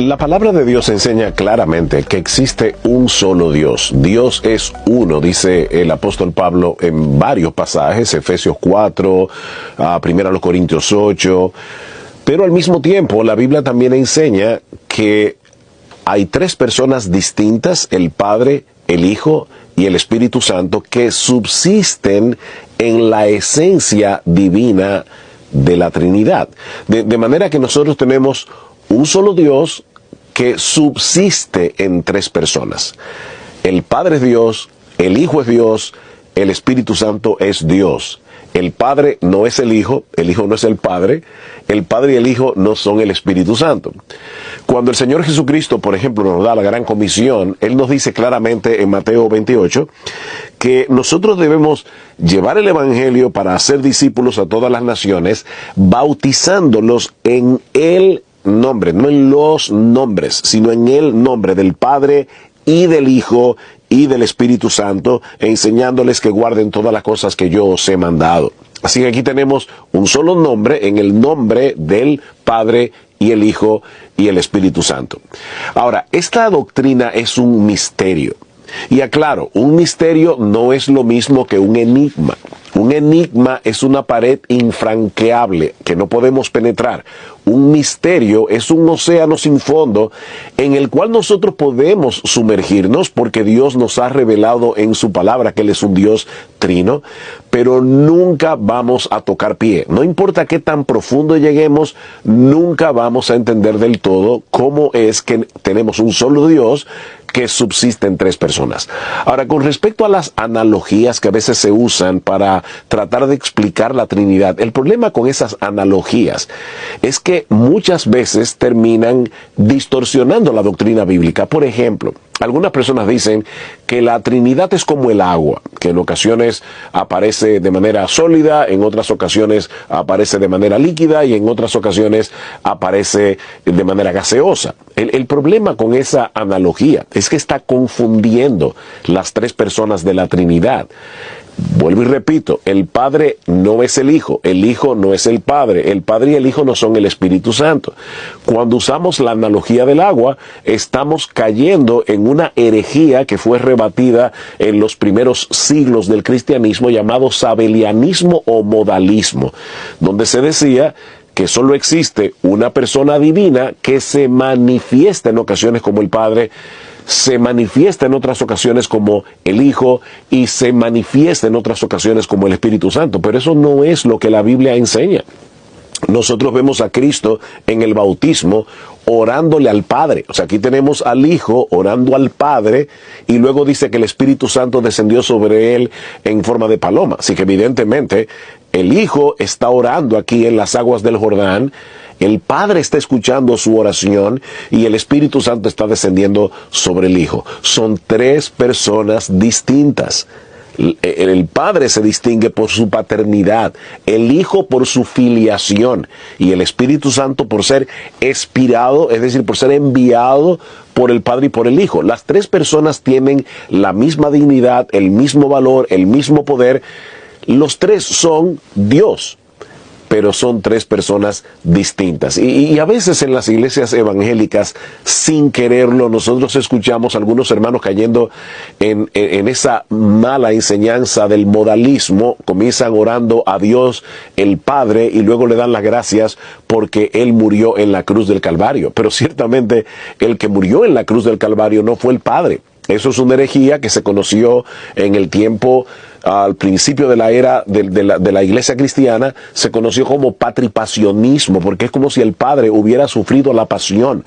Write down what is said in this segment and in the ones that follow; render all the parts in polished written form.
La palabra de Dios enseña claramente que existe un solo Dios. Dios es uno, dice el apóstol Pablo en varios pasajes, Efesios 4, 1 Corintios 8, pero al mismo tiempo la Biblia también enseña que hay tres personas distintas, el Padre, el Hijo y el Espíritu Santo, que subsisten en la esencia divina de la Trinidad. De manera que nosotros tenemos un solo Dios que subsiste en tres personas. El Padre es Dios, el Hijo es Dios, el Espíritu Santo es Dios. El Padre no es el Hijo no es el Padre y el Hijo no son el Espíritu Santo. Cuando el Señor Jesucristo, por ejemplo, nos da la gran comisión, Él nos dice claramente en Mateo 28 que nosotros debemos llevar el Evangelio para hacer discípulos a todas las naciones, bautizándolos en el nombre, no en los nombres, sino en el nombre del Padre y del Hijo y del Espíritu Santo, enseñándoles que guarden todas las cosas que yo os he mandado. Así que aquí tenemos un solo nombre, en el nombre del Padre y el Hijo y el Espíritu Santo. Ahora, esta doctrina es un misterio. Y aclaro, un misterio no es lo mismo que un enigma. Un enigma es una pared infranqueable que no podemos penetrar. Un misterio es un océano sin fondo en el cual nosotros podemos sumergirnos porque Dios nos ha revelado en su palabra que Él es un Dios trino, pero nunca vamos a tocar pie. No importa qué tan profundo lleguemos, nunca vamos a entender del todo cómo es que tenemos un solo Dios que subsiste en tres personas. Ahora, con respecto a las analogías que a veces se usan para tratar de explicar la Trinidad, el problema con esas analogías es que muchas veces terminan distorsionando la doctrina bíblica. Por ejemplo, algunas personas dicen que la Trinidad es como el agua, que en ocasiones aparece de manera sólida, en otras ocasiones aparece de manera líquida y en otras ocasiones aparece de manera gaseosa. El problema con esa analogía es que está confundiendo las tres personas de la Trinidad. Vuelvo y repito, el Padre no es el Hijo no es el Padre y el Hijo no son el Espíritu Santo. Cuando usamos la analogía del agua, estamos cayendo en una herejía que fue rebatida en los primeros siglos del cristianismo llamado sabelianismo o modalismo, donde se decía que solo existe una persona divina que se manifiesta en ocasiones como el Padre, se manifiesta en otras ocasiones como el Hijo y se manifiesta en otras ocasiones como el Espíritu Santo. Pero eso no es lo que la Biblia enseña. Nosotros vemos a Cristo en el bautismo orándole al Padre. O sea, aquí tenemos al Hijo orando al Padre y luego dice que el Espíritu Santo descendió sobre él en forma de paloma. Así que evidentemente el Hijo está orando aquí en las aguas del Jordán, el Padre está escuchando su oración y el Espíritu Santo está descendiendo sobre el Hijo. Son tres personas distintas. El Padre se distingue por su paternidad, el Hijo por su filiación y el Espíritu Santo por ser expirado, es decir, por ser enviado por el Padre y por el Hijo. Las tres personas tienen la misma dignidad, el mismo valor, el mismo poder. Los tres son Dios, pero son tres personas distintas. Y a veces en las iglesias evangélicas, sin quererlo, nosotros escuchamos a algunos hermanos cayendo en esa mala enseñanza del modalismo. Comienzan orando a Dios el Padre y luego le dan las gracias porque Él murió en la cruz del Calvario. Pero ciertamente el que murió en la cruz del Calvario no fue el Padre. Eso es una herejía que se conoció en el tiempo, al principio de la era de la iglesia cristiana, se conoció como patripasionismo, porque es como si el Padre hubiera sufrido la pasión,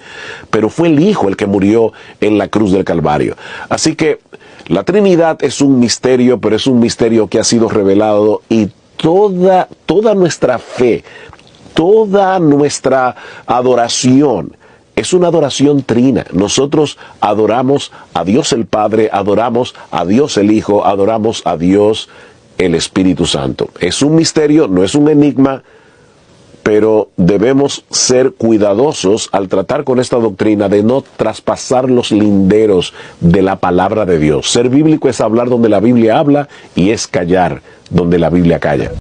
pero fue el Hijo el que murió en la cruz del Calvario. Así que la Trinidad es un misterio, pero es un misterio que ha sido revelado y toda nuestra fe, toda nuestra adoración es una adoración trina. Nosotros adoramos a Dios el Padre, adoramos a Dios el Hijo, adoramos a Dios el Espíritu Santo. Es un misterio, no es un enigma, pero debemos ser cuidadosos al tratar con esta doctrina de no traspasar los linderos de la palabra de Dios. Ser bíblico es hablar donde la Biblia habla y es callar donde la Biblia calla.